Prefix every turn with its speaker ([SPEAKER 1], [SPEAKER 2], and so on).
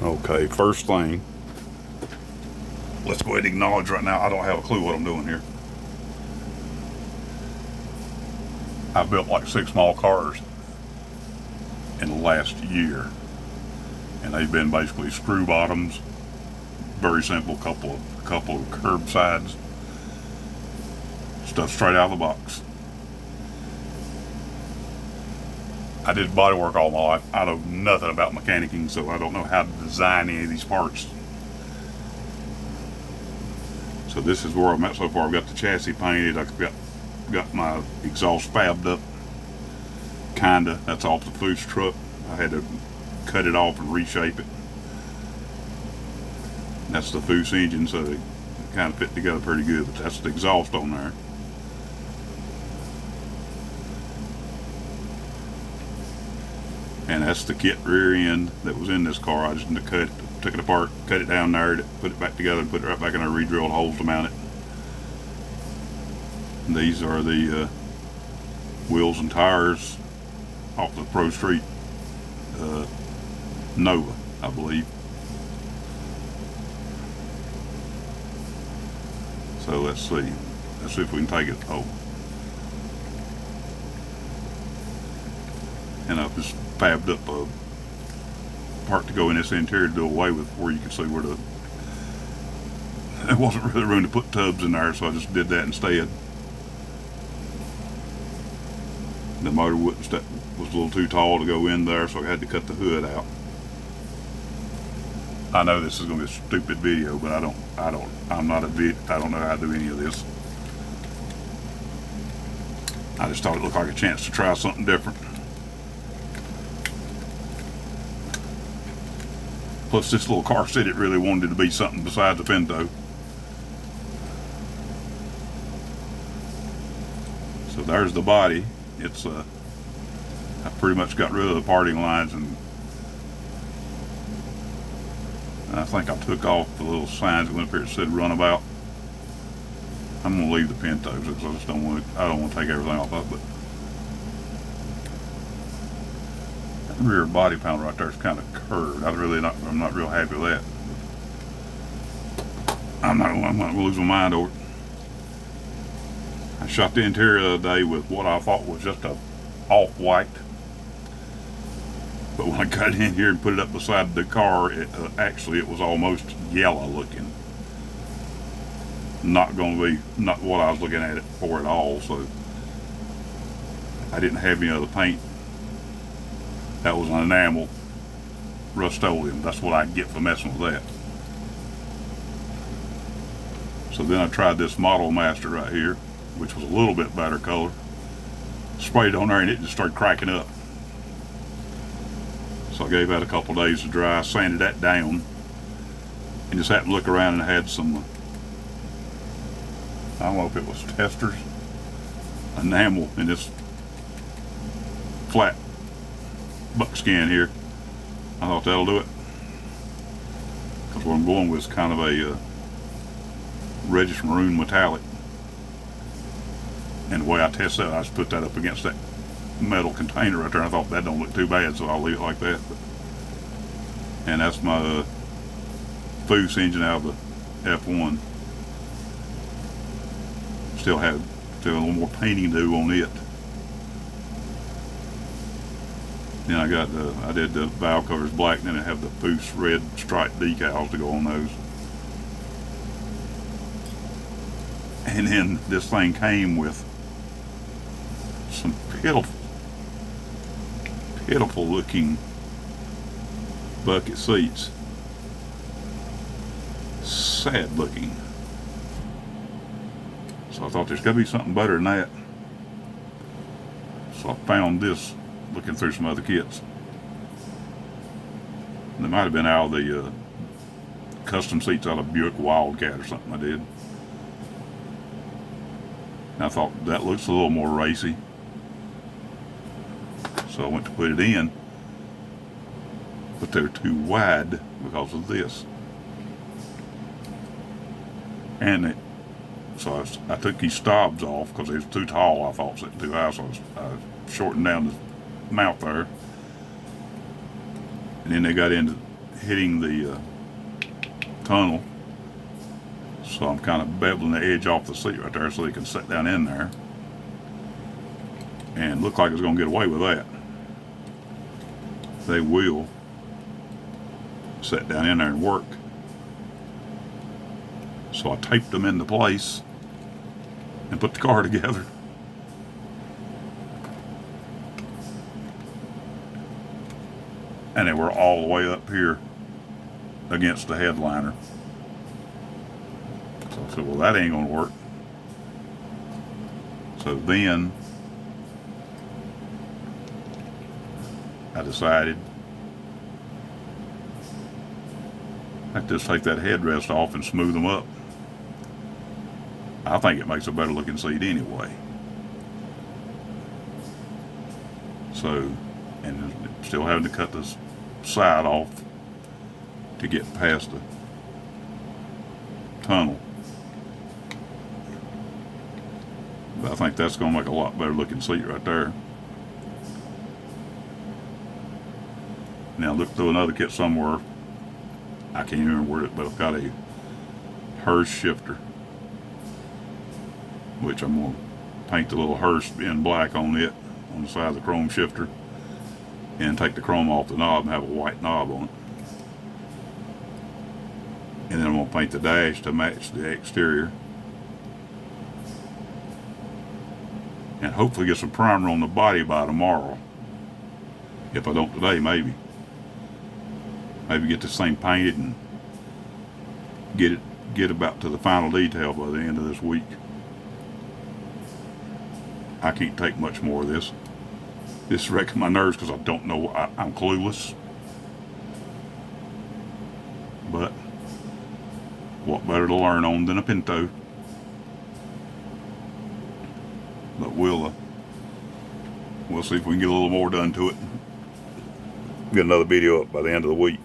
[SPEAKER 1] Okay, first thing, let's go ahead and acknowledge right now I don't have a clue what I'm doing here. I've built like 6 small cars in the last year, and they've been basically screw bottoms, very simple, couple of curb sides, stuff straight out of the box. I did body work all my life. I know nothing about mechanicking, so I don't know how to design any of these parts. So this is where I'm at so far. I've got the chassis painted. I've got my exhaust fabbed up, kinda. That's off the Foose truck. I had to cut it off and reshape it. That's the Foose engine, so they kind of fit together pretty good. But that's the exhaust on there. And that's the kit rear end that was in this car. I just took it apart, cut it down there, put it back together, and put it right back in there, re-drilled holes to mount it. And these are the wheels and tires off the Pro Street Nova, I believe. So let's see. Let's see if we can take it. Oh. And I've just fabbed up a part to go in this interior to do away with, where you can see where there wasn't really room to put tubs in there, so I just did that instead. The motor was a little too tall to go in there, so I had to cut the hood out. I know this is going to be a stupid video, but I don't know how to do any of this. I just thought it looked like a chance to try something different. Plus, this little car said it really wanted to be something besides a Pinto. So there's the body. It's I pretty much got rid of the parting lines, and I think I took off the little signs that went up here that said runabout. I'm gonna leave the Pintos because I just don't want to take everything off of it. But that rear body panel right there is kind of curved. I'm not real happy with that. I'm not gonna lose my mind over it. I shot the interior the other day with what I thought was just a off-white, but when I got in here and put it up beside the car, it was almost yellow looking. Not what I was looking at it for at all. So I didn't have any other paint. That was an enamel Rust-Oleum. That's what I get for messing with that. So then I tried this Model Master right here, which was a little bit better color. Sprayed it on there and it just started cracking up. So I gave that a couple days to dry, sanded that down, and just happened to look around and had some, I don't know if it was testers, enamel in this flat buckskin here. I thought that'll do it. Because what I'm going with is kind of a reddish maroon metallic. And the way I tested that, I just put that up against that metal container right there. I thought that don't look too bad, so I'll leave it like that. And that's my Foose engine out of the F1. Still a little more painting to do on it. Then I did the valve covers black, and then I have the Foose red striped decals to go on those. And then this thing came with some pitiful looking bucket seats. Sad looking. So I thought there's got to be something better than that. So I found this looking through some other kits. And they might have been out of the custom seats out of Buick Wildcat or something I did. And I thought that looks a little more racy. So I went to put it in, but they're too wide because of this. And so I took these stobs off because they was too tall. I thought sitting too high, so I shortened down the mount there. And then they got into hitting the tunnel. So I'm kind of beveling the edge off the seat right there so they can sit down in there. And look like it's going to get away with that. They will sit down in there and work. So I taped them into place and put the car together. And they were all the way up here against the headliner. So I said, well, that ain't gonna work. So then I decided I'd just take that headrest off and smooth them up. I think it makes a better looking seat anyway. So, and still having to cut this side off to get past the tunnel. But I think that's going to make a lot better looking seat right there. Now look through another kit somewhere. I can't even remember where it, but I've got a hearse shifter, which I'm going to paint the little hearse in black on it, on the side of the chrome shifter, and take the chrome off the knob and have a white knob on it. And then I'm going to paint the dash to match the exterior. And hopefully get some primer on the body by tomorrow. If I don't today, maybe. Maybe get this thing painted and get about to the final detail by the end of this week. I can't take much more of this. This is wrecking my nerves because I don't know. I'm clueless. But what better to learn on than a Pinto? But we'll see if we can get a little more done to it. Get another video up by the end of the week.